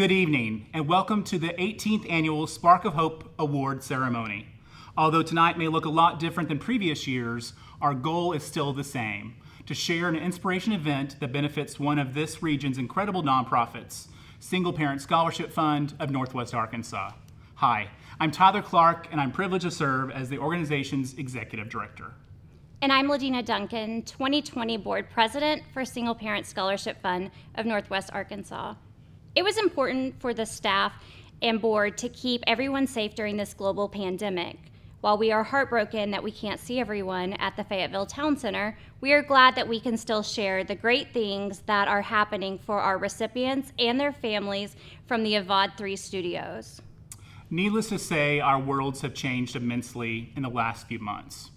Good evening, and welcome to the 18th Annual Spark of Hope Award Ceremony. Although tonight may look a lot different than previous years, our goal is still the same, to share an inspiration event that benefits one of this region's incredible nonprofits, Single Parent Scholarship Fund of Northwest Arkansas. Hi, I'm Tyler Clark, and I'm privileged to serve as the organization's Executive Director. And I'm Ladina Duncan, 2020 Board President for Single Parent Scholarship Fund of Northwest Arkansas. It was important for the staff and board to keep everyone safe during this global pandemic. While we are heartbroken that we can't see everyone at the Fayetteville Town Center, we are glad that we can still share the great things that are happening for our recipients and their families from the Avad 3 studios. Needless to say, our worlds have changed immensely in the last few months.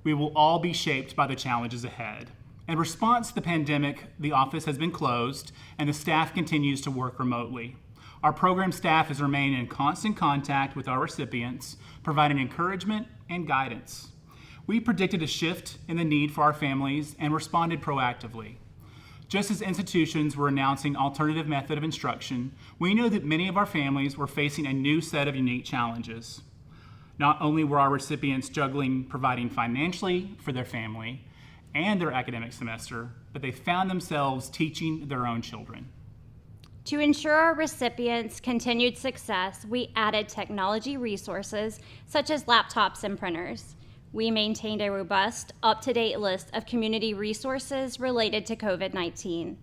We will all be shaped by the challenges ahead. In response to the pandemic, the office has been closed and the staff continues to work remotely. Our program staff has remained in constant contact with our recipients, providing encouragement and guidance. We predicted a shift in the need for our families and responded proactively. Just as institutions were announcing alternative method of instruction, we know that many of our families were facing a new set of unique challenges. Not only were our recipients juggling providing financially for their family and their academic semester, but they found themselves teaching their own children. To ensure our recipients' continued success, we added technology resources such as laptops and printers. We maintained a robust, up-to-date list of community resources related to COVID-19.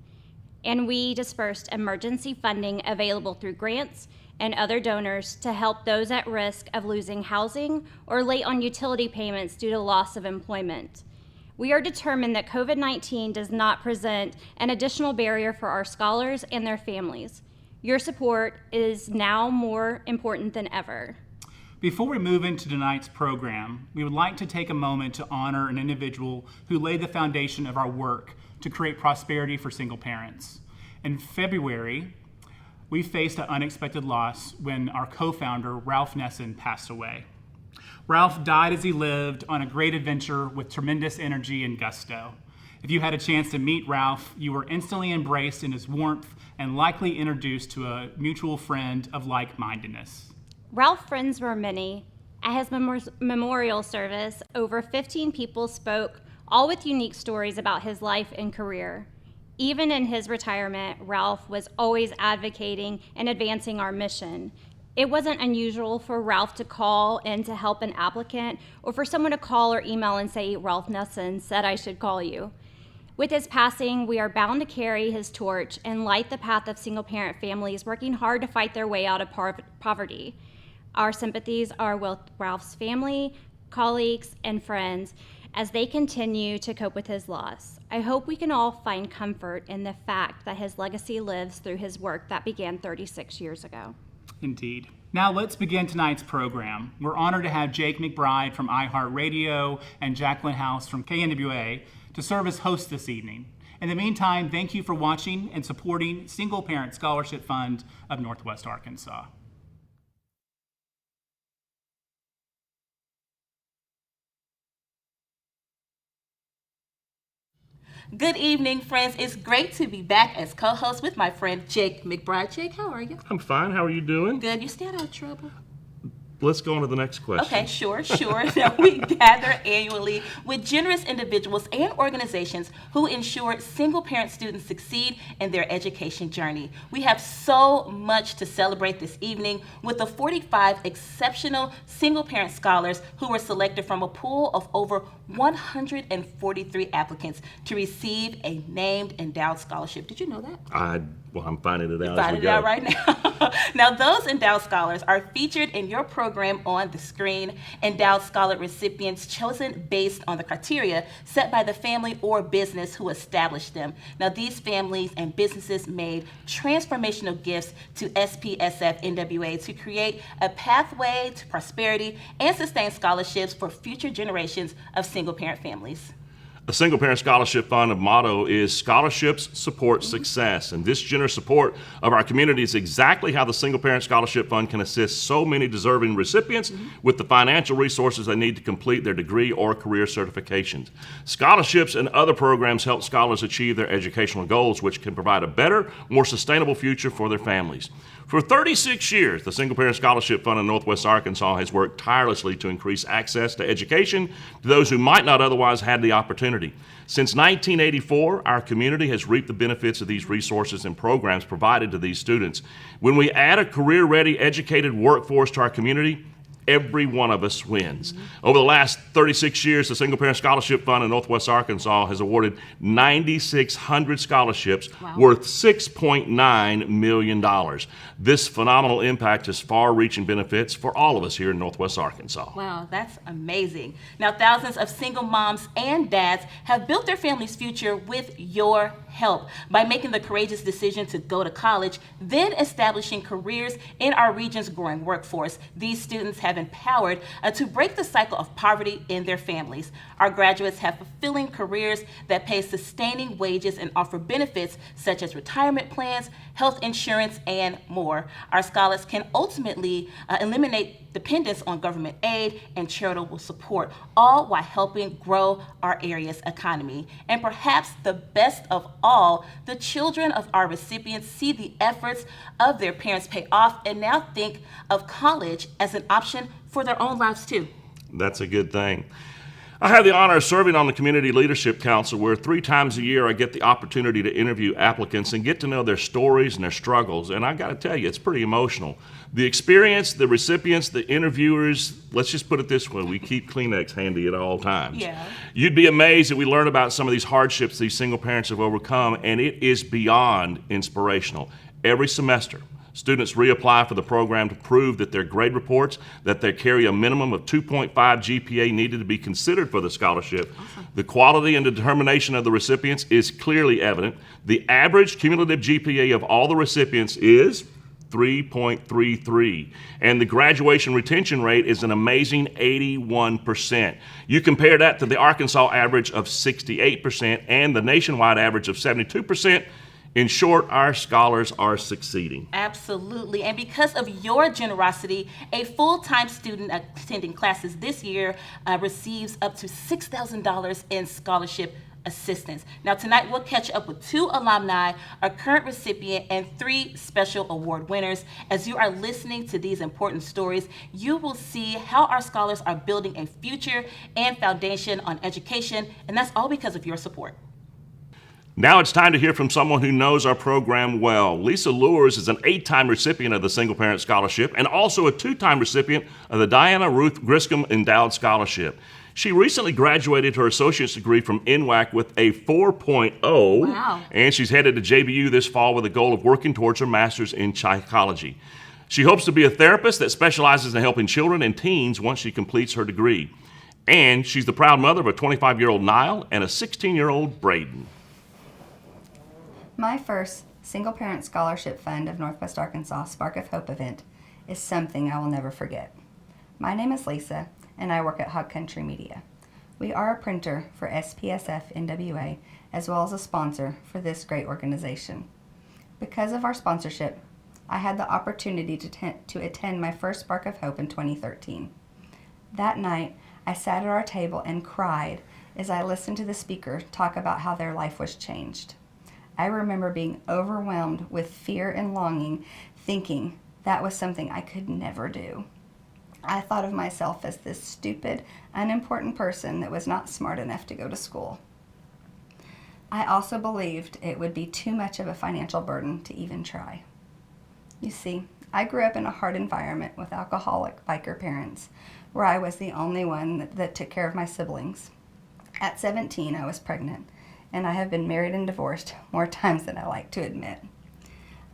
And we dispersed emergency funding available through grants and other donors to help those at risk of losing housing or late on utility payments due to loss of employment. We are determined that COVID-19 does not present an additional barrier for our scholars and their families. Your support is now more important than ever. Before we move into tonight's program, we would like to take a moment to honor an individual who laid the foundation of our work to create prosperity for single parents. In February, we faced an unexpected loss when our co-founder, Ralph Nesson, passed away. Ralph died as he lived on a great adventure with tremendous energy and gusto. If you had a chance to meet Ralph, you were instantly embraced in his warmth and likely introduced to a mutual friend of like-mindedness. Ralph's friends were many. At his memorial service, over 15 people spoke, all with unique stories about his life and career. Even in his retirement, Ralph was always advocating and advancing our mission. It wasn't unusual for Ralph to call in to help an applicant or for someone to call or email and say, "Ralph Nesson said I should call you." With his passing, we are bound to carry his torch and light the path of single-parent families working hard to fight their way out of poverty. Our sympathies are with Ralph's family, colleagues, and friends as they continue to cope with his loss. I hope we can all find comfort in the fact that his legacy lives through his work that began 36 years ago. Indeed. Now let's begin tonight's program. We're honored to have Jake McBride from iHeartRadio and Jacqueline House from KNWA to serve as hosts this evening. In the meantime, thank you for watching and supporting Single Parent Scholarship Fund of Northwest Arkansas. Good evening, friends. It's great to be back as co-host with my friend Jake McBride. Jake, how are you? I'm fine. How are you doing? Good. You stay out of trouble? Let's go on to the next question. Okay, sure. Now, we gather annually with generous individuals and organizations who ensure single-parent students succeed in their education journey. We have so much to celebrate this evening with the 45 exceptional single-parent scholars who were selected from a pool of over 143 applicants to receive a named endowed scholarship. Did you know that? I'm finding it out. Finding it out right now. Now, those endowed scholars are featured in your program on the screen. Endowed scholar recipients chosen based on the criteria set by the family or business who established them. Now, these families and businesses made transformational gifts to SPSF NWA to create a pathway to prosperity and sustain scholarships for future generations of single-parent families. The Single Parent Scholarship Fund motto is scholarships support success. And this generous support of our community is exactly how the Single Parent Scholarship Fund can assist so many deserving recipients with the financial resources they need to complete their degree or career certifications. Scholarships and other programs help scholars achieve their educational goals, which can provide a better, more sustainable future for their families. For 36 years, the Single Parent Scholarship Fund in Northwest Arkansas has worked tirelessly to increase access to education to those who might not otherwise have the opportunity. Since 1984, our community has reaped the benefits of these resources and programs provided to these students. When we add a career-ready, educated workforce to our community, every one of us wins. Over the last 36 years, the Single Parent Scholarship Fund in Northwest Arkansas has awarded 9,600 scholarships worth $6.9 million. This phenomenal impact has far-reaching benefits for all of us here in Northwest Arkansas. Wow, that's amazing. Now, thousands of single moms and dads have built their family's future with your help by making the courageous decision to go to college, then establishing careers in our region's growing workforce. These students have empowered to break the cycle of poverty in their families. Our graduates have fulfilling careers that pay sustaining wages and offer benefits such as retirement plans, health insurance, and more. Our scholars can ultimately eliminate dependence on government aid and charitable support, all while helping grow our area's economy. And perhaps the best of all, the children of our recipients see the efforts of their parents pay off and now think of college as an option for their own lives too. That's a good thing. I have the honor of serving on the Community Leadership Council, where 3 times a year I get the opportunity to interview applicants and get to know their stories and their struggles. And I got to tell you, it's pretty emotional. The experience, the recipients, the interviewers, let's just put it this way, we keep Kleenex handy at all times. Yeah. You'd be amazed that we learn about some of these hardships these single parents have overcome, and it is beyond inspirational. Every semester, students reapply for the program to prove that their grade reports, that they carry a minimum of 2.5 GPA needed to be considered for the scholarship. Awesome. The quality and determination of the recipients is clearly evident. The average cumulative GPA of all the recipients is 3.33, and the graduation retention rate is an amazing 81%. You compare that to the Arkansas average of 68% and the nationwide average of 72%. In short, our scholars are succeeding. Absolutely. And because of your generosity, a full-time student attending classes this year receives up to $6,000 in scholarship assistance. Now, tonight we'll catch up with 2 alumni, a current recipient, and 3 special award winners. As you are listening to these important stories, you will see how our scholars are building a future and foundation on education, and that's all because of your support. Now it's time to hear from someone who knows our program well. Lisa Lewis is an 8-time recipient of the Single Parent Scholarship and also a 2-time recipient of the Diana Ruth Griscom Endowed Scholarship. She recently graduated her associate's degree from NWAC with a 4.0. Wow. And she's headed to JBU this fall with a goal of working towards her master's in psychology. She hopes to be a therapist that specializes in helping children and teens once she completes her degree. And she's the proud mother of a 25-year-old Niall and a 16-year-old Braden. My first Single Parent Scholarship Fund of Northwest Arkansas Spark of Hope event is something I will never forget. My name is Lisa, and I work at Hog Country Media. We are a printer for SPSF NWA, as well as a sponsor for this great organization. Because of our sponsorship, I had the opportunity to attend my first Spark of Hope in 2013. That night, I sat at our table and cried as I listened to the speaker talk about how their life was changed. I remember being overwhelmed with fear and longing, thinking that was something I could never do. I thought of myself as this stupid, unimportant person that was not smart enough to go to school. I also believed it would be too much of a financial burden to even try. You see, I grew up in a hard environment with alcoholic biker parents, where I was the only one that took care of my siblings. At 17, I was pregnant, and I have been married and divorced more times than I like to admit.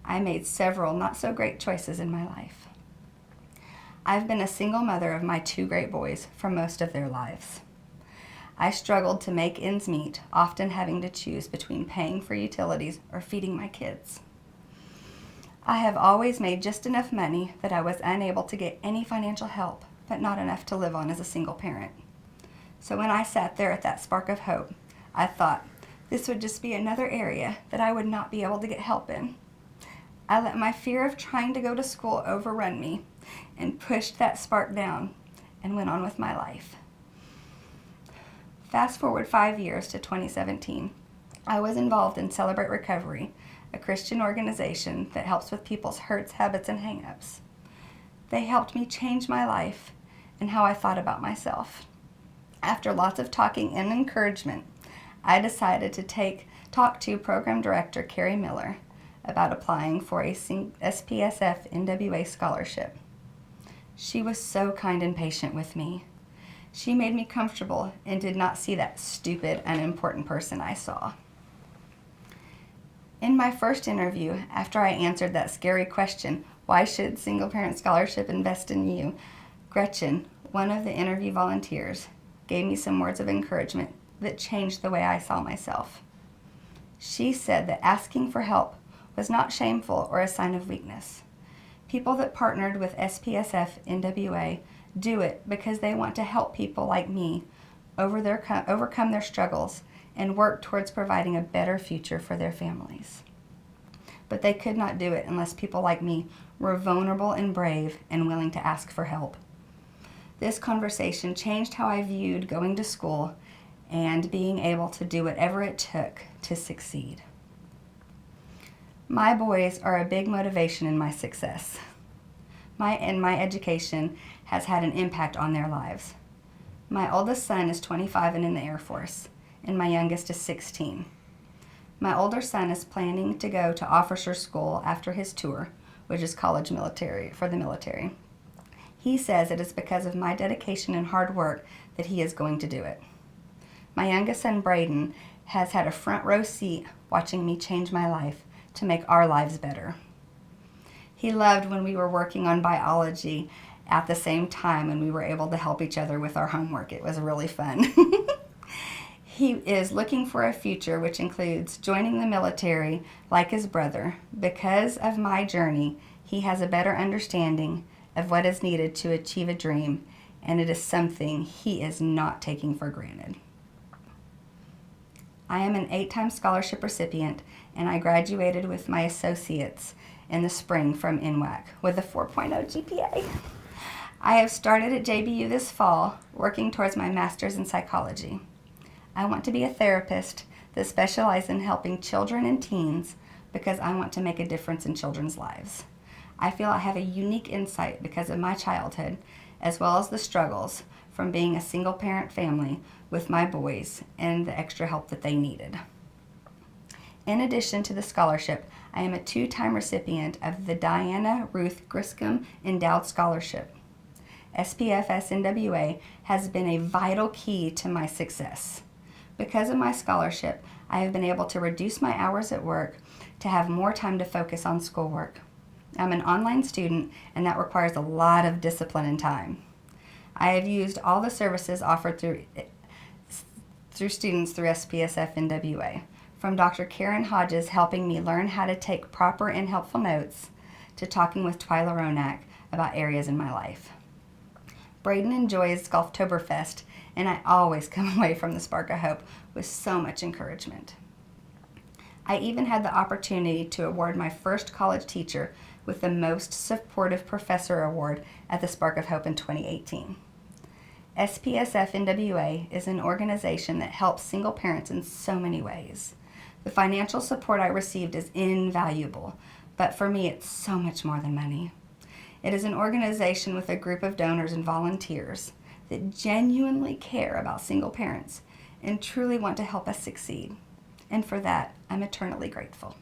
I made several not so great choices in my life. I've been a single mother of my 2 great boys for most of their lives. I struggled to make ends meet, often having to choose between paying for utilities or feeding my kids. I have always made just enough money that I was unable to get any financial help, but not enough to live on as a single parent. So when I sat there at that Spark of Hope, I thought this would just be another area that I would not be able to get help in. I let my fear of trying to go to school overrun me and pushed that spark down and went on with my life. Fast forward 5 years to 2017. I was involved in Celebrate Recovery, a Christian organization that helps with people's hurts, habits, and hang-ups. They helped me change my life and how I thought about myself. After lots of talking and encouragement, I decided to talk to Program Director Carrie Miller about applying for a SPSF NWA scholarship. She was so kind and patient with me. She made me comfortable and did not see that stupid, unimportant person I saw. In my first interview, after I answered that scary question, why should single parent scholarship invest in you? Gretchen, one of the interview volunteers, gave me some words of encouragement that changed the way I saw myself. She said that asking for help was not shameful or a sign of weakness. People that partnered with SPSF NWA do it because they want to help people like me overcome their struggles and work towards providing a better future for their families. But they could not do it unless people like me were vulnerable and brave and willing to ask for help. This conversation changed how I viewed going to school and being able to do whatever it took to succeed. My boys are a big motivation in my success. My education has had an impact on their lives. My oldest son is 25 and in the Air Force, and my youngest is 16. My older son is planning to go to officer school after his tour, which is college military for the military. He says it is because of my dedication and hard work that he is going to do it. My youngest son, Braden, has had a front row seat watching me change my life to make our lives better. He loved when we were working on biology at the same time and we were able to help each other with our homework. It was really fun. He is looking for a future which includes joining the military like his brother. Because of my journey, he has a better understanding of what is needed to achieve a dream, and it is something he is not taking for granted. I am an 8-time scholarship recipient, and I graduated with my associates in the spring from NWAC with a 4.0 GPA. I have started at JBU this fall, working towards my master's in psychology. I want to be a therapist that specializes in helping children and teens because I want to make a difference in children's lives. I feel I have a unique insight because of my childhood, as well as the struggles from being a single-parent family with my boys and the extra help that they needed. In addition to the scholarship, I am a 2-time recipient of the Diana Ruth Griscom Endowed Scholarship. SPFS NWA has been a vital key to my success. Because of my scholarship, I have been able to reduce my hours at work to have more time to focus on schoolwork. I'm an online student, and that requires a lot of discipline and time. I have used all the services offered through students through SPSF NWA, from Dr. Karen Hodges helping me learn how to take proper and helpful notes, to talking with Twyla Ronak about areas in my life. Braden enjoys Golftoberfest, and I always come away from the Spark of Hope with so much encouragement. I even had the opportunity to award my first college teacher with the Most Supportive Professor Award at the Spark of Hope in 2018. SPSF NWA is an organization that helps single parents in so many ways. The financial support I received is invaluable, but for me it's so much more than money. It is an organization with a group of donors and volunteers that genuinely care about single parents and truly want to help us succeed. And for that, I'm eternally grateful.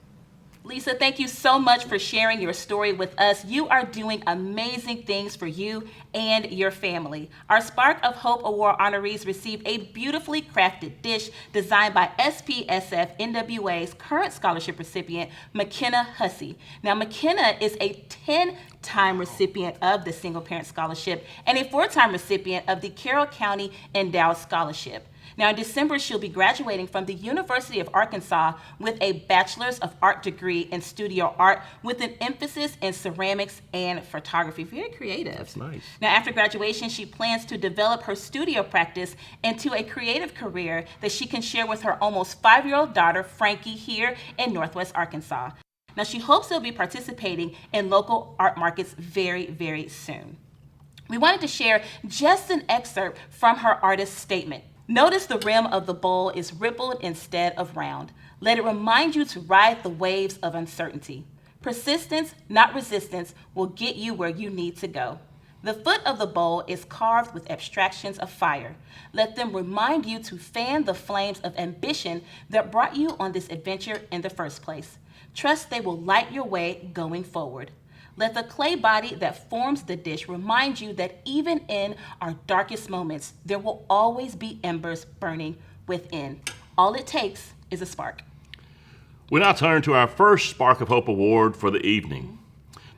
Lisa, thank you so much for sharing your story with us. You are doing amazing things for you and your family. Our Spark of Hope Award honorees received a beautifully crafted dish designed by SPSF NWA's current scholarship recipient, McKenna Hussey. Now, McKenna is a 10-time recipient of the Single Parent Scholarship and a 4-time recipient of the Carroll County Endowed Scholarship. Now, in December, she'll be graduating from the University of Arkansas with a Bachelor's of Art degree in studio art with an emphasis in ceramics and photography. Very creative. That's nice. Now, after graduation, she plans to develop her studio practice into a creative career that she can share with her almost 5-year-old daughter, Frankie, here in Northwest Arkansas. Now, she hopes they'll be participating in local art markets very, very soon. We wanted to share just an excerpt from her artist's statement. Notice the rim of the bowl is rippled instead of round. Let it remind you to ride the waves of uncertainty. Persistence, not resistance, will get you where you need to go. The foot of the bowl is carved with abstractions of fire. Let them remind you to fan the flames of ambition that brought you on this adventure in the first place. Trust they will light your way going forward. Let the clay body that forms the dish remind you that even in our darkest moments, there will always be embers burning within. All it takes is a spark. We now turn to our first Spark of Hope Award for the evening.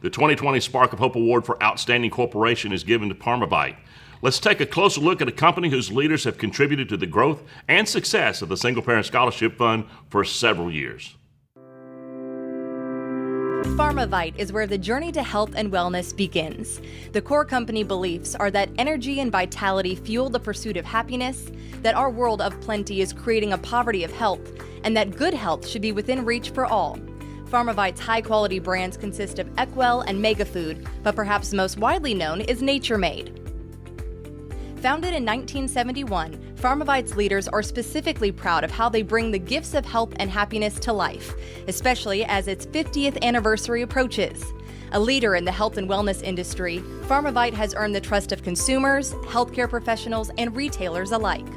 The 2020 Spark of Hope Award for Outstanding Corporation is given to Parmavite. Let's take a closer look at a company whose leaders have contributed to the growth and success of the Single Parent Scholarship Fund for several years. Parmavite is where the journey to health and wellness begins. The core company beliefs are that energy and vitality fuel the pursuit of happiness, that our world of plenty is creating a poverty of health, and that good health should be within reach for all. Parmavite's high-quality brands consist of Eckwell and Megafood, but perhaps most widely known is Nature Made. Founded in 1971, Parmavite's leaders are specifically proud of how they bring the gifts of health and happiness to life, especially as its 50th anniversary approaches. A leader in the health and wellness industry, Parmavite has earned the trust of consumers, healthcare professionals, and retailers alike.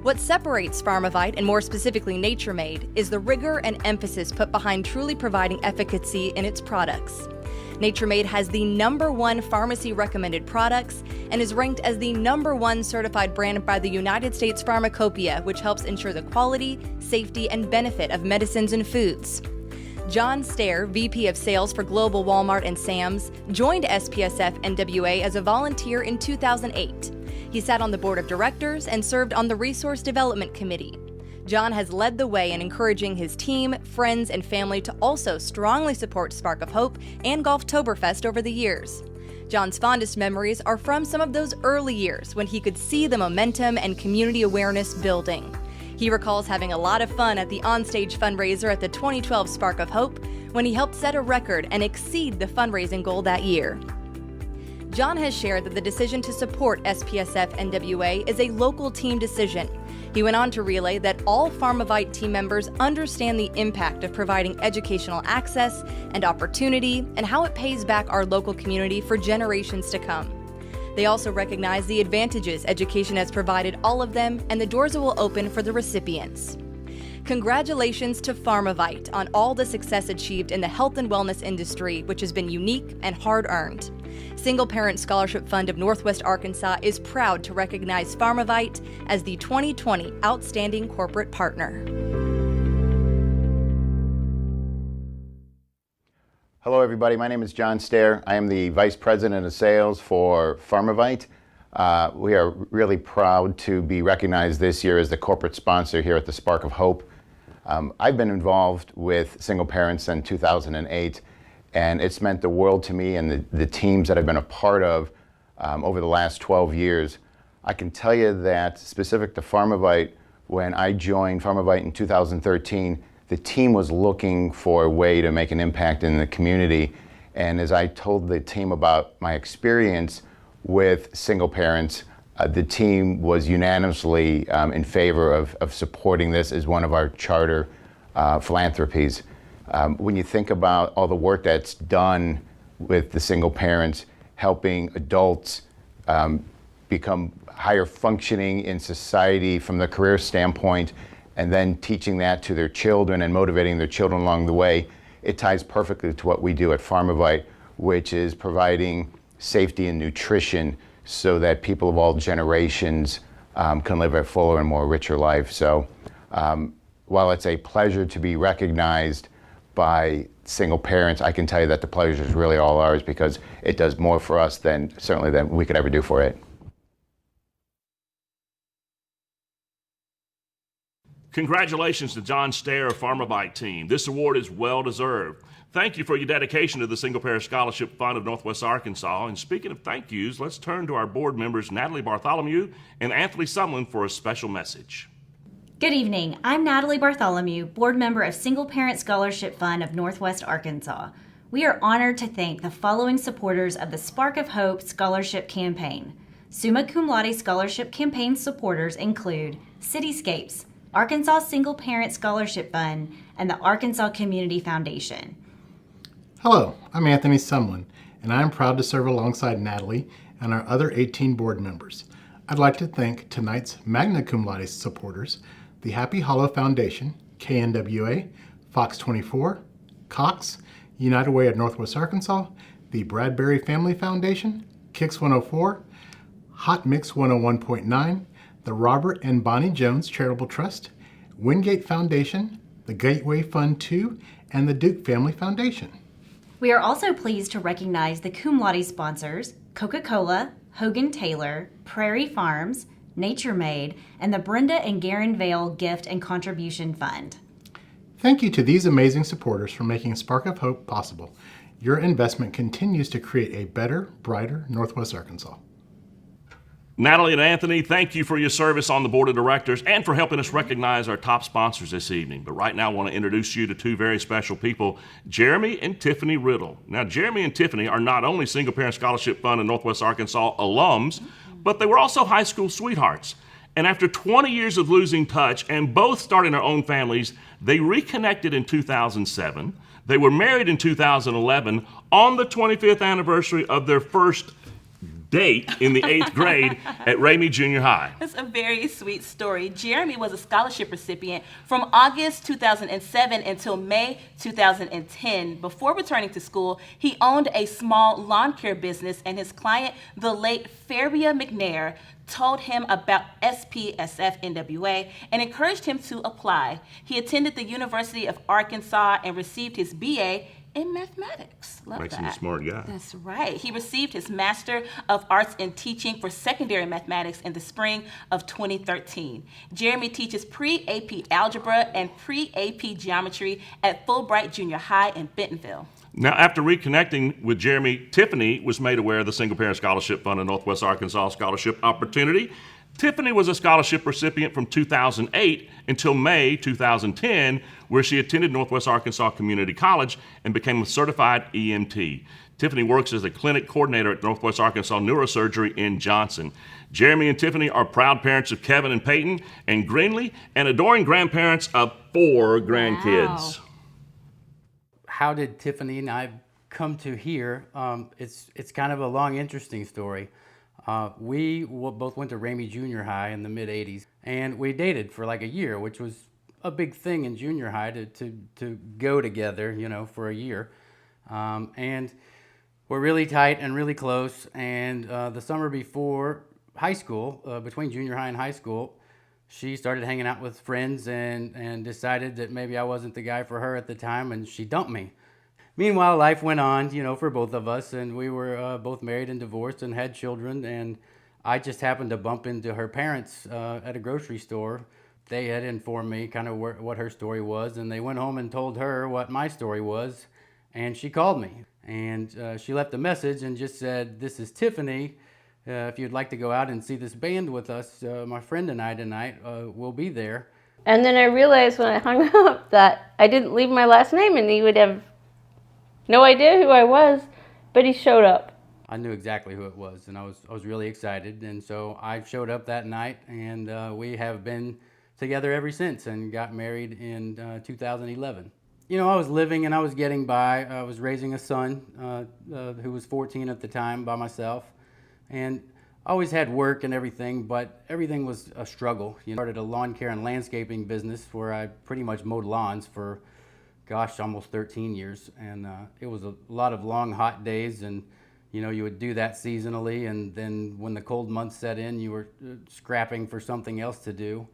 What separates Parmavite, and more specifically Nature Made, is the rigor and emphasis put behind truly providing efficacy in its products. Nature Made has the #1 pharmacy-recommended products and is ranked as the #1 certified brand by the United States Pharmacopoeia, which helps ensure the quality, safety, and benefit of medicines and foods. John Stair, VP of Sales for Global Walmart and Sam's, joined SPSF NWA as a volunteer in 2008. He sat on the board of directors and served on the Resource Development Committee. John has led the way in encouraging his team, friends, and family to also strongly support Spark of Hope and Golftoberfest over the years. John's fondest memories are from some of those early years when he could see the momentum and community awareness building. He recalls having a lot of fun at the onstage fundraiser at the 2012 Spark of Hope when he helped set a record and exceed the fundraising goal that year. John has shared that the decision to support SPSF NWA is a local team decision. He went on to relay that all Parmavite team members understand the impact of providing educational access and opportunity and how it pays back our local community for generations to come. They also recognize the advantages education has provided all of them and the doors it will open for the recipients. Congratulations to Parmavite on all the success achieved in the health and wellness industry, which has been unique and hard-earned. Single Parent Scholarship Fund of Northwest Arkansas is proud to recognize Parmavite as the 2020 Outstanding Corporate Partner. Hello everybody, my name is John Stair. I am the Vice President of Sales for Parmavite. We are really proud to be recognized this year as the corporate sponsor here at the Spark of Hope. I've been involved with single parents since 2008, and it's meant the world to me and the teams that I've been a part of over the last 12 years. I can tell you that specific to Parmavite, when I joined Parmavite in 2013, the team was looking for a way to make an impact in the community. And as I told the team about my experience with single parents, the team was unanimously in favor of supporting this as one of our charter philanthropies. When you think about all the work that's done with the single parents, helping adults become higher functioning in society from the career standpoint, and then teaching that to their children and motivating their children along the way, it ties perfectly to what we do at Parmavite, which is providing safety and nutrition so that people of all generations can live a fuller and more richer life. So while it's a pleasure to be recognized by single parents, I can tell you that the pleasure is really all ours because it does more for us than certainly than we could ever do for it. Congratulations to John Stair of Parmavite team. This award is well deserved. Thank you for your dedication to the Single Parent Scholarship Fund of Northwest Arkansas. And speaking of thank yous, let's turn to our board members, Natalie Bartholomew and Anthony Sumlin, for a special message. Good evening. I'm Natalie Bartholomew, board member of Single Parent Scholarship Fund of Northwest Arkansas. We are honored to thank the following supporters of the Spark of Hope Scholarship Campaign. Summa Cum Laude Scholarship Campaign supporters include Cityscapes, Arkansas Single Parent Scholarship Fund, and the Arkansas Community Foundation. Hello, I'm Anthony Sumlin, and I am proud to serve alongside Natalie and our other 18 board members. I'd like to thank tonight's Magna Cum Laude supporters, the Happy Hollow Foundation, KNWA, Fox 24, Cox, United Way of Northwest Arkansas, the Bradbury Family Foundation, Kicks 104, Hot Mix 101.9, the Robert and Bonnie Jones Charitable Trust, Wingate Foundation, the Gateway Fund 2, and the Duke Family Foundation. We are also pleased to recognize the Cum Laude sponsors, Coca-Cola, Hogan Taylor, Prairie Farms, Nature Made, and the Brenda and Garen Vale Gift and Contribution Fund. Thank you to these amazing supporters for making Spark of Hope possible. Your investment continues to create a better, brighter Northwest Arkansas. Natalie and Anthony, thank you for your service on the board of directors and for helping us recognize our top sponsors this evening. But right now I want to introduce you to two very special people, Jeremy and Tiffany Riddle. Now, Jeremy and Tiffany are not only Single Parent Scholarship Fund of Northwest Arkansas alums, but they were also high school sweethearts. And after 20 years of losing touch and both starting their own families, they reconnected in 2007. They were married in 2011 on the 25th anniversary of their first date in the 8th grade at Ramey Junior High. That's a very sweet story. Jeremy was a scholarship recipient from August 2007 until May 2010. Before returning to school, he owned a small lawn care business, and his client, the late Fabia McNair, told him about SPSF NWA and encouraged him to apply. He attended the University of Arkansas and received his BA in mathematics. Love Makes that. him a smart guy. That's right. He received his Master of Arts in Teaching for Secondary Mathematics in the spring of 2013. Jeremy teaches pre-AP Algebra and pre-AP Geometry at Fulbright Junior High in Bentonville. Now, after reconnecting with Jeremy, Tiffany was made aware of the Single Parent Scholarship Fund of Northwest Arkansas Scholarship Opportunity. Tiffany was a scholarship recipient from 2008 until May 2010, where she attended Northwest Arkansas Community College and became a certified EMT. Tiffany works as a clinic coordinator at Northwest Arkansas Neurosurgery in Johnson. Jeremy and Tiffany are proud parents of Kevin and Peyton and Greenlee and adoring grandparents of 4 grandkids. Wow. How did Tiffany and I come to here? It's kind of a long, interesting story. We both went to Ramey Junior High in the mid-'80s, and we dated for like a year, which was a big thing in junior high to go together, you know, for a year. And we're really tight and really close, and the summer before high school, between junior high and high school, she started hanging out with friends and decided that maybe I wasn't the guy for her at the time, and she dumped me. Meanwhile, life went on, you know, for both of us, and we were both married and divorced and had children, and I just happened to bump into her parents at a grocery store. They had informed me kind of what her story was, and they went home and told her what my story was, and she called me. And she left a message and just said, "This is Tiffany. If you'd like to go out and see this band with us, my friend and I tonight, we'll be there." And then I realized when I hung up that I didn't leave my last name and he would have no idea who I was, but he showed up. I knew exactly who it was, and I was really excited. And so I showed up that night, and we have been together ever since and got married in 2011. You know, I was living and I was getting by. I was raising a son who was 14 at the time by myself. And I always had work and everything, but everything was a struggle. You know, I started a lawn care and landscaping business where I pretty much mowed lawns for, gosh, almost 13 years. And it was a lot of long, hot days. And, you know, you would do that seasonally. And then when the cold months set in, you were scrapping for something else to do.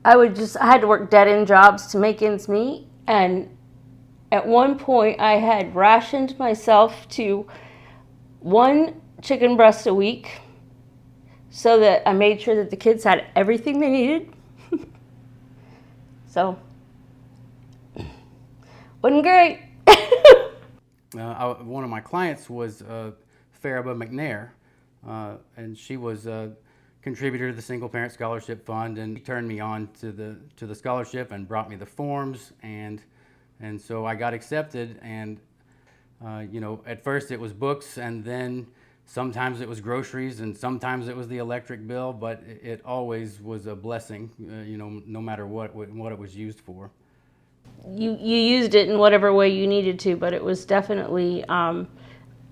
I had to work dead-end jobs to make ends meet. And at one point, I had rationed myself to 1 chicken breast a week so that I made sure that the kids had everything they needed. So, wasn't great. One of my clients was Faraba McNair, and she was a contributor to the Single Parent Scholarship Fund, and he turned me on to the scholarship and brought me the forms, and so I got accepted. And at first it was books, and then sometimes it was groceries, and sometimes it was the electric bill, but it always was a blessing, no matter what it was used for. You used it in whatever way you needed to, but it was definitely a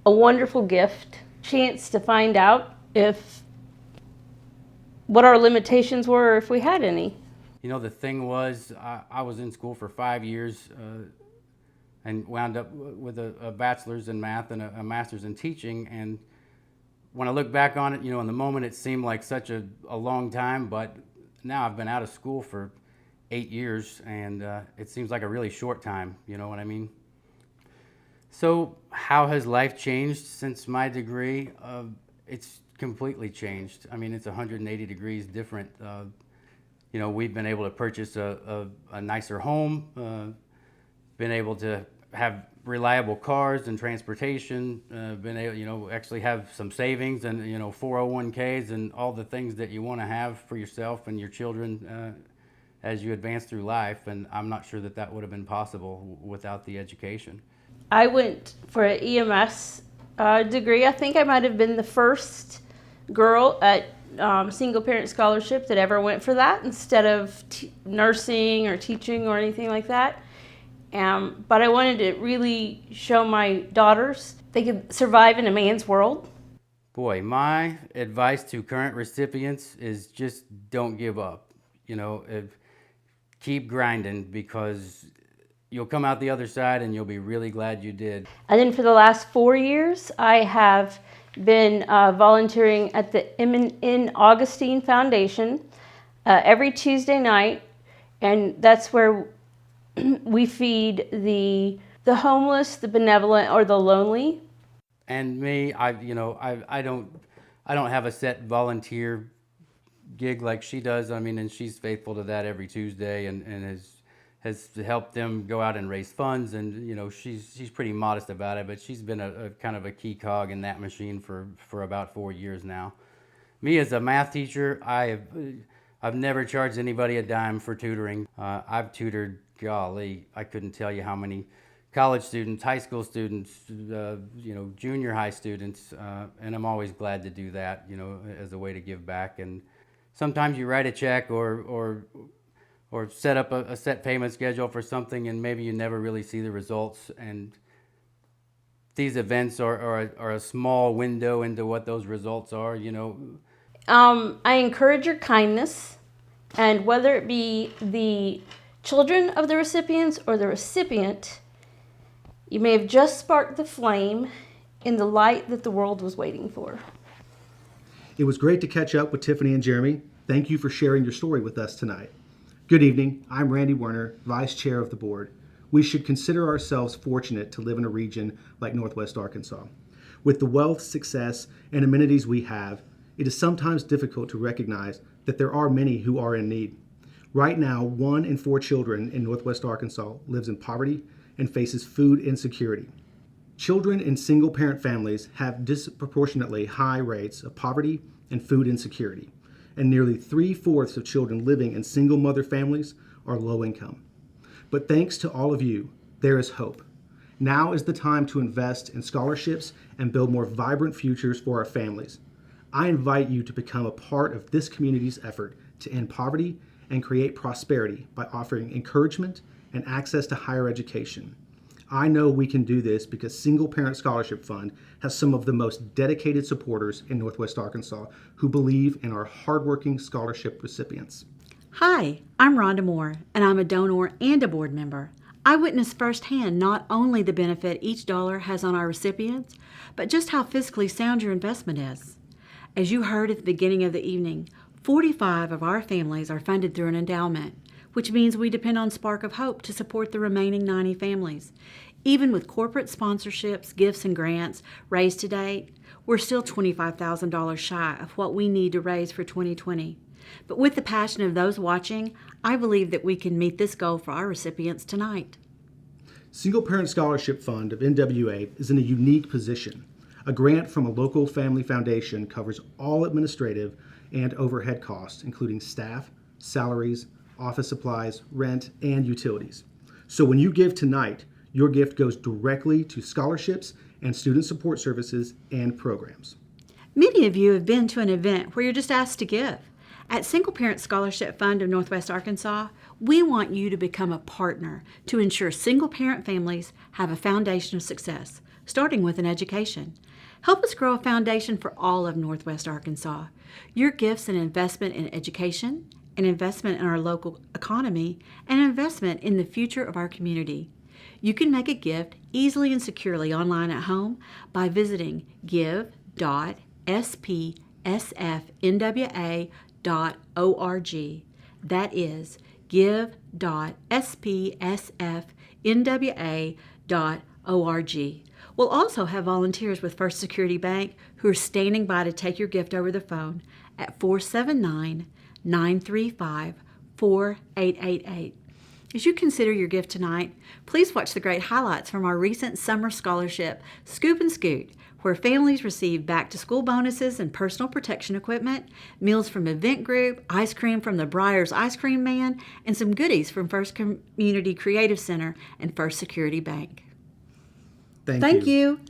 wonderful gift. Chance to find out what our limitations were, or if we had any. The thing was, I was in school for 5 years and wound up with a bachelor's in math and a master's in teaching. And when I look back on it, in the moment it seemed like such a long time, but now I've been out of school for 8 years, and it seems like a really short time, you know what I mean? So how has life changed since my degree? It's completely changed. I mean, it's 180 degrees different. We've been able to purchase a nicer home, been able to have reliable cars and transportation, been able, actually have some savings and, 401ks and all the things that you want to have for yourself and your children as you advance through life, and I'm not sure that would have been possible without the education. I went for an EMS degree. I think I might have been the first girl at Single Parent Scholarship that ever went for that instead of nursing or teaching or anything like that. But I wanted to really show my daughters they could survive in a man's world. Boy, my advice to current recipients is just don't give up. Keep grinding, because you'll come out the other side and you'll be really glad you did. And then for the last 4 years, I have been volunteering at the in Augustine Foundation every Tuesday night, and that's where we feed the homeless, the benevolent, or the lonely. And me, I don't have a set volunteer gig like she does. I mean, and she's faithful to that every Tuesday, and has helped them go out and raise funds. And she's pretty modest about it, but she's been a kind of a key cog in that machine for about 4 years now. Me as a math teacher, I've never charged anybody a dime for tutoring. I've tutored, golly, I couldn't tell you how many college students, high school students, junior high students, and I'm always glad to do that, as a way to give back. And sometimes you write a check or set up a set payment schedule for something, and maybe you never really see the results. And these events are a small window into what those results are, I encourage your kindness, and whether it be the children of the recipients or the recipient, you may have just sparked the flame in the light that the world was waiting for. It was great to catch up with Tiffany and Jeremy. Thank you for sharing your story with us tonight. Good evening. I'm Randy Werner, Vice Chair of the Board. We should consider ourselves fortunate to live in a region like Northwest Arkansas. With the wealth, success, and amenities we have, it is sometimes difficult to recognize that there are many who are in need. Right now, 1 in 4 children in Northwest Arkansas lives in poverty and faces food insecurity. Children in single-parent families have disproportionately high rates of poverty and food insecurity, and nearly 3/4 of children living in single-mother families are low income. But thanks to all of you, there is hope. Now is the time to invest in scholarships and build more vibrant futures for our families. I invite you to become a part of this community's effort to end poverty and create prosperity by offering encouragement and access to higher education. I know we can do this because Single Parent Scholarship Fund has some of the most dedicated supporters in Northwest Arkansas who believe in our hardworking scholarship recipients. Hi, I'm Rhonda Moore, and I'm a donor and a board member. I witnessed firsthand not only the benefit each dollar has on our recipients, but just how fiscally sound your investment is. As you heard at the beginning of the evening, 45 of our families are funded through an endowment, which means we depend on Spark of Hope to support the remaining 90 families. Even with corporate sponsorships, gifts, and grants raised to date, we're still $25,000 shy of what we need to raise for 2020. But with the passion of those watching, I believe that we can meet this goal for our recipients tonight. Single Parent Scholarship Fund of NWA is in a unique position. A grant from a local family foundation covers all administrative and overhead costs, including staff, salaries, office supplies, rent, and utilities. So when you give tonight, your gift goes directly to scholarships and student support services and programs. Many of you have been to an event where you're just asked to give. At Single Parent Scholarship Fund of Northwest Arkansas, we want you to become a partner to ensure single parent families have a foundation of success, starting with an education. Help us grow a foundation for all of Northwest Arkansas. Your gifts an investment in education, an investment in our local economy, and an investment in the future of our community. You can make a gift easily and securely online at home by visiting give.spsfnwa.org. That is give.spsfnwa.org. We'll also have volunteers with First Security Bank who are standing by to take your gift over the phone at 479-935-4888. As you consider your gift tonight, please watch the great highlights from our recent summer scholarship, Scoop and Scoot, where families receive back-to-school bonuses and personal protection equipment, meals from Event Group, ice cream from the Breyers Ice Cream Man, and some goodies from First Community Creative Center and First Security Bank. Thank you.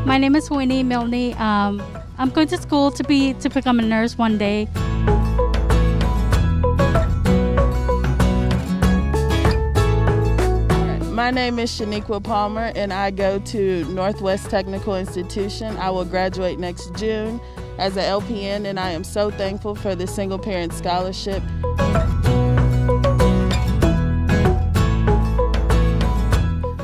My name is Winnie Milne. I'm going to school to become a nurse one day. My name is Shaniqua Palmer, and I go to Northwest Technical Institution. I will graduate next June as an LPN, and I am so thankful for the Single Parent Scholarship.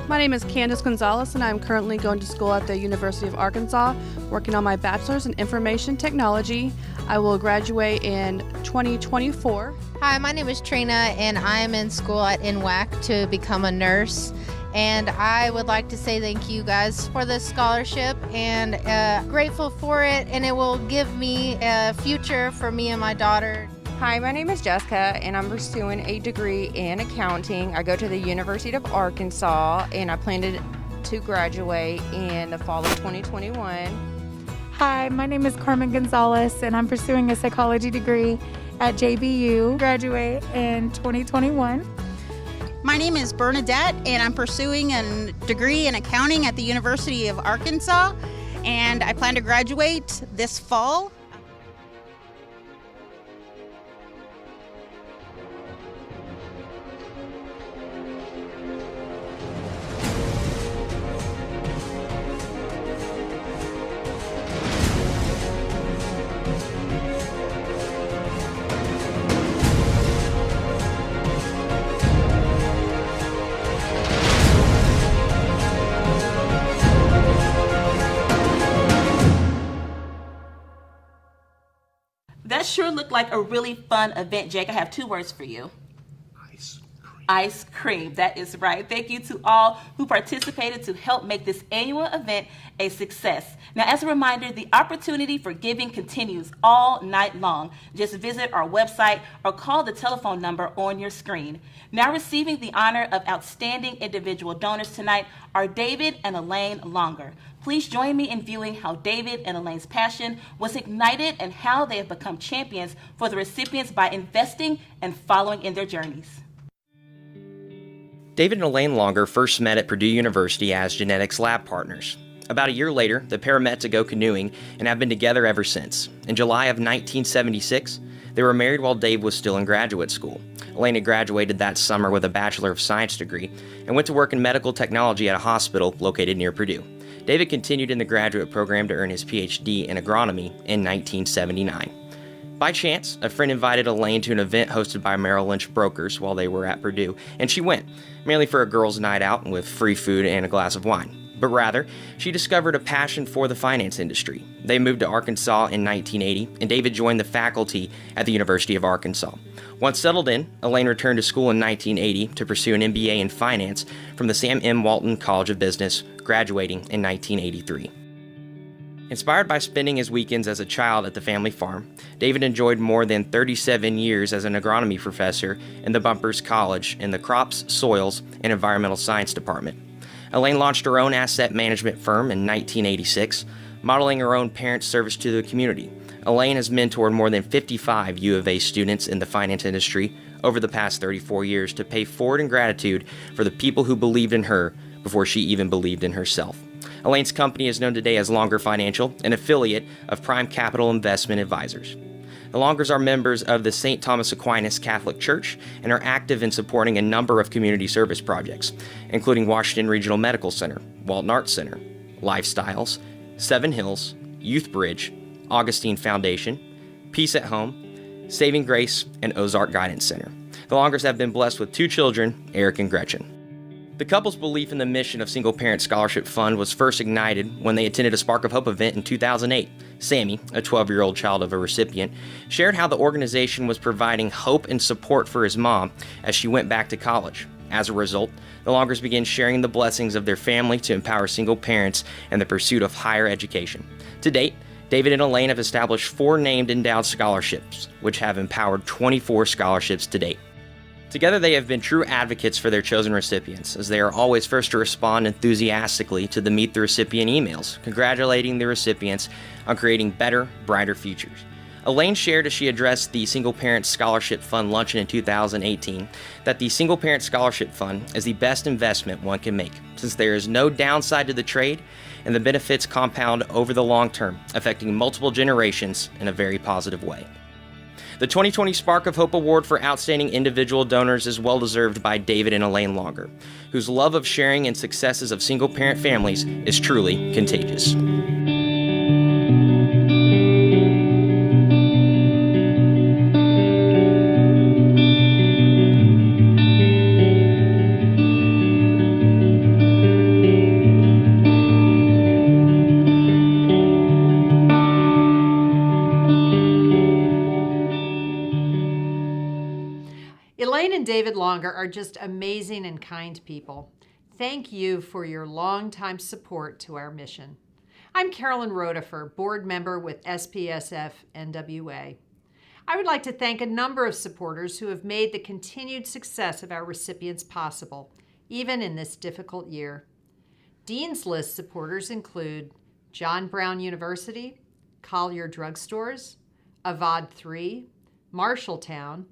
My name is Candace Gonzalez, and I'm currently going to school at the University of Arkansas, working on my bachelor's in information technology. I will graduate in 2024. Hi, my name is Trina, and I am in school at NWAC to become a nurse. And I would like to say thank you guys for this scholarship, and grateful for it, and it will give me a future for me and my daughter. Hi, my name is Jessica, and I'm pursuing a degree in accounting. I go to the University of Arkansas, and I plan to graduate in the fall of 2021. Hi, my name is Carmen Gonzalez, and I'm pursuing a psychology degree at JBU. Graduate in 2021. My name is Bernadette, and I'm pursuing a degree in accounting at the University of Arkansas, and I plan to graduate this fall. That sure looked like a really fun event, Jake. I have two words for you. Ice cream. That is right. Thank you to all who participated to help make this annual event a success. Now, as a reminder, the opportunity for giving continues all night long. Just visit our website or call the telephone number on your screen. Now receiving the honor of outstanding individual donors tonight are David and Elaine Longer. Please join me in viewing how David and Elaine's passion was ignited and how they have become champions for the recipients by investing and following in their journeys. David and Elaine Longer first met at Purdue University as genetics lab partners. About a year later, the pair met to go canoeing and have been together ever since. In July of 1976, they were married while Dave was still in graduate school. Elaine had graduated that summer with a Bachelor of Science degree and went to work in medical technology at a hospital located near Purdue. David continued in the graduate program to earn his PhD in agronomy in 1979. By chance, a friend invited Elaine to an event hosted by Merrill Lynch brokers while they were at Purdue, and she went, merely for a girls' night out with free food and a glass of wine. but rather, she discovered a passion for the finance industry. They moved to Arkansas in 1980, and David joined the faculty at the University of Arkansas. Once settled in, Elaine returned to school in 1980 to pursue an MBA in finance from the Sam M. Walton College of Business, graduating in 1983. Inspired by spending his weekends as a child at the family farm, David enjoyed more than 37 years as an agronomy professor in the Bumpers College in the Crops, Soils, and Environmental Science Department. Elaine launched her own asset management firm in 1986, modeling her own parents' service to the community. Elaine has mentored more than 55 U of A students in the finance industry over the past 34 years to pay forward in gratitude for the people who believed in her before she even believed in herself. Elaine's company is known today as Longer Financial, an affiliate of Prime Capital Investment Advisors. The Longers are members of the St. Thomas Aquinas Catholic Church and are active in supporting a number of community service projects, including Washington Regional Medical Center, Walton Arts Center, Lifestyles, Seven Hills, Youth Bridge, Augustine Foundation, Peace at Home, Saving Grace, and Ozark Guidance Center. The Longers have been blessed with 2 children, Eric and Gretchen. The couple's belief in the mission of Single Parent Scholarship Fund was first ignited when they attended a Spark of Hope event in 2008. Sammy, a 12-year-old child of a recipient, shared how the organization was providing hope and support for his mom as she went back to college. As a result, the Longers began sharing the blessings of their family to empower single parents in the pursuit of higher education. To date, David and Elaine have established 4 named endowed scholarships, which have empowered 24 scholarships to date. Together, they have been true advocates for their chosen recipients, as they are always first to respond enthusiastically to the Meet the Recipient emails, congratulating the recipients on creating better, brighter futures. Elaine shared as she addressed the Single Parent Scholarship Fund luncheon in 2018 that the Single Parent Scholarship Fund is the best investment one can make, since there is no downside to the trade and the benefits compound over the long term, affecting multiple generations in a very positive way. The 2020 Spark of Hope Award for Outstanding Individual Donors is well deserved by David and Elaine Longer, whose love of sharing and successes of single-parent families is truly contagious. Elaine and David Longer are just amazing and kind people. Thank you for your longtime support to our mission. I'm Carolyn Rotifer, board member with SPSF NWA. I would like to thank a number of supporters who have made the continued success of our recipients possible, even in this difficult year. Dean's List supporters include John Brown University, Collier Drugstores, Avad 3, Marshalltown,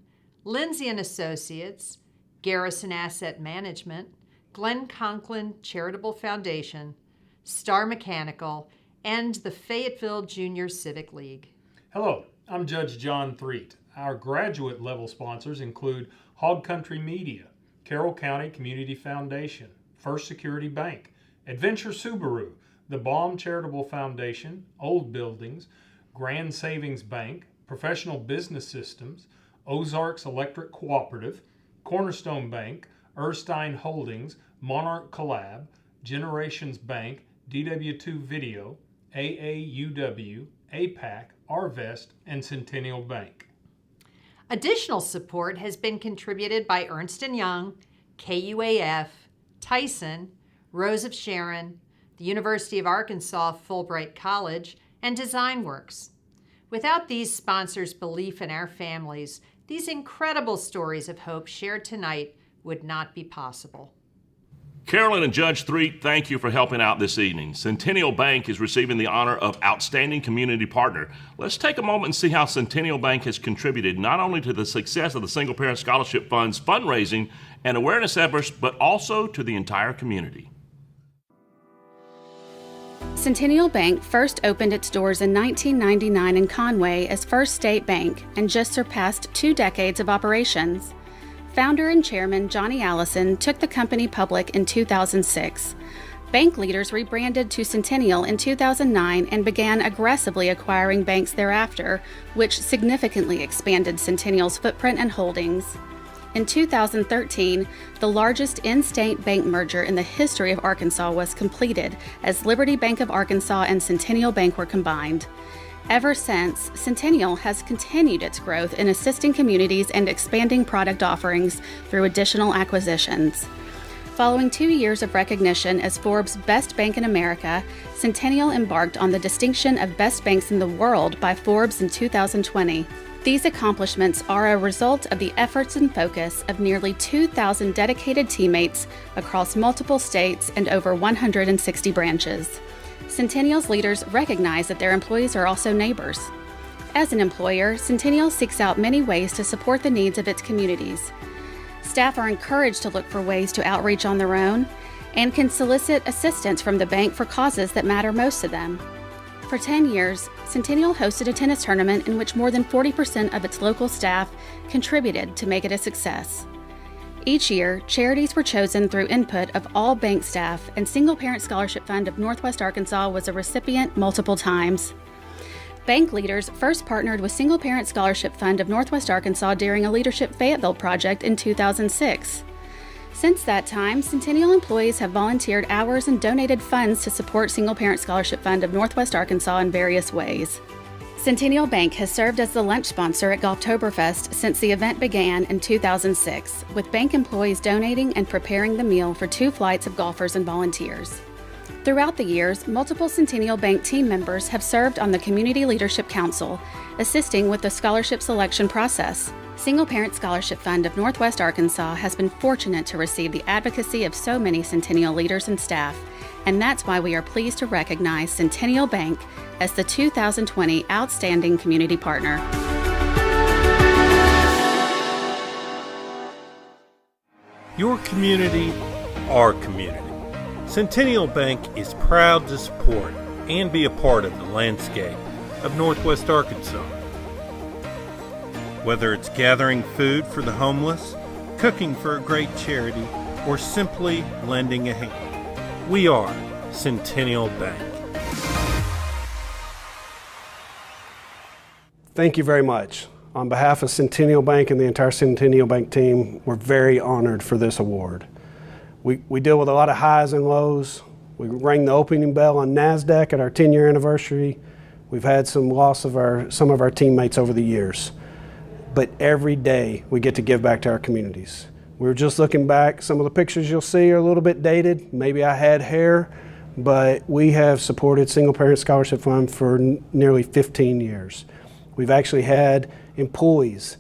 Lindsay & Associates, Garrison Asset Management, Glenn Conklin Charitable Foundation, Star Mechanical, and the Fayetteville Junior Civic League. Hello, I'm Judge John Threet. Our graduate level sponsors include Hog Country Media, Carroll County Community Foundation, First Security Bank, Adventure Subaru, the Baum Charitable Foundation, Old Buildings, Grand Savings Bank, Professional Business Systems, Ozarks Electric Cooperative, Cornerstone Bank, Erstein Holdings, Monarch Collab, Generations Bank, DW2 Video, AAUW, APAC, Arvest, and Centennial Bank. Additional support has been contributed by Ernst & Young, KUAF, Tyson, Rose of Sharon, the University of Arkansas Fulbright College, and DesignWorks. Without these sponsors' belief in our families, these incredible stories of hope shared tonight would not be possible. Carolyn and Judge Threet, thank you for helping out this evening. Centennial Bank is receiving the honor of Outstanding Community Partner. Let's take a moment and see how Centennial Bank has contributed not only to the success of the Single Parent Scholarship Fund's fundraising and awareness efforts, but also to the entire community. Centennial Bank first opened its doors in 1999 in Conway as First State Bank and just surpassed 2 decades of operations. Founder and chairman Johnny Allison took the company public in 2006. Bank leaders rebranded to Centennial in 2009 and began aggressively acquiring banks thereafter, which significantly expanded Centennial's footprint and holdings. In 2013, the largest in-state bank merger in the history of Arkansas was completed as Liberty Bank of Arkansas and Centennial Bank were combined. Ever since, Centennial has continued its growth in assisting communities and expanding product offerings through additional acquisitions. Following 2 years of recognition as Forbes' Best Bank in America, Centennial embarked on the distinction of Best Banks in the World by Forbes in 2020. These accomplishments are a result of the efforts and focus of nearly 2,000 dedicated teammates across multiple states and over 160 branches. Centennial's leaders recognize that their employees are also neighbors. As an employer, Centennial seeks out many ways to support the needs of its communities. Staff are encouraged to look for ways to outreach on their own and can solicit assistance from the bank for causes that matter most to them. For 10 years, Centennial hosted a tennis tournament in which more than 40% of its local staff contributed to make it a success. Each year, charities were chosen through input of all bank staff, and Single Parent Scholarship Fund of Northwest Arkansas was a recipient multiple times. Bank leaders first partnered with Single Parent Scholarship Fund of Northwest Arkansas during a Leadership Fayetteville project in 2006. Since that time, Centennial employees have volunteered hours and donated funds to support Single Parent Scholarship Fund of Northwest Arkansas in various ways. Centennial Bank has served as the lunch sponsor at Golftoberfest since the event began in 2006, with bank employees donating and preparing the meal for 2 flights of golfers and volunteers. Throughout the years, multiple Centennial Bank team members have served on the Community Leadership Council, assisting with the scholarship selection process. Single Parent Scholarship Fund of Northwest Arkansas has been fortunate to receive the advocacy of so many Centennial leaders and staff, and that's why we are pleased to recognize Centennial Bank as the 2020 Outstanding Community Partner. Your community, our community. Centennial Bank is proud to support and be a part of the landscape of Northwest Arkansas. Whether it's gathering food for the homeless, cooking for a great charity, or simply lending a hand, we are Centennial Bank. Thank you very much. On behalf of Centennial Bank and the entire Centennial Bank team, we're very honored for this award. We deal with a lot of highs and lows. We rang the opening bell on NASDAQ at our 10-year anniversary. We've had some loss of some of our teammates over the years. But every day we get to give back to our communities. We were just looking back. Some of the pictures you'll see are a little bit dated. Maybe I had hair, but we have supported Single Parent Scholarship Fund for nearly 15 years. We've actually had employees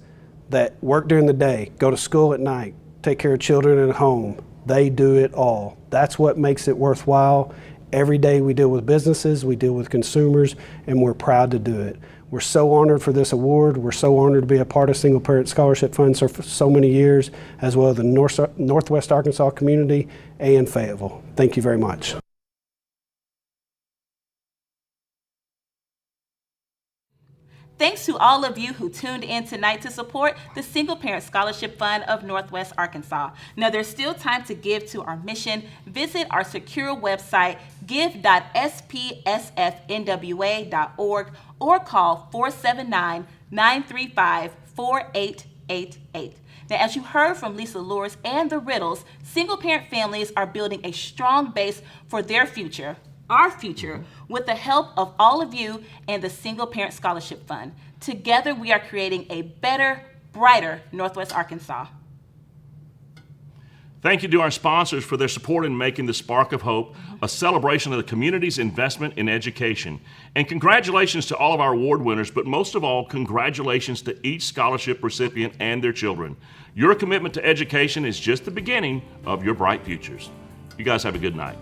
that work during the day, go to school at night, take care of children at home. They do it all. That's what makes it worthwhile. Every day we deal with businesses, we deal with consumers, and we're proud to do it. We're so honored for this award. We're so honored to be a part of Single Parent Scholarship Fund for so many years, as well as the Northwest Arkansas community and Fayetteville. Thank you very much. Thanks to all of you who tuned in tonight to support the Single Parent Scholarship Fund of Northwest Arkansas. Now, there's still time to give to our mission. Visit our secure website, give.spsfnwa.org, or call 479-935-4888. Now, as you heard from Lisa Lures and the Riddles, single-parent families are building a strong base for their future, our future, with the help of all of you and the Single Parent Scholarship Fund. Together, we are creating a better, brighter Northwest Arkansas. Thank you to our sponsors for their support in making the Spark of Hope a celebration of the community's investment in education. And congratulations to all of our award winners, but most of all, congratulations to each scholarship recipient and their children. Your commitment to education is just the beginning of your bright futures. You guys have a good night.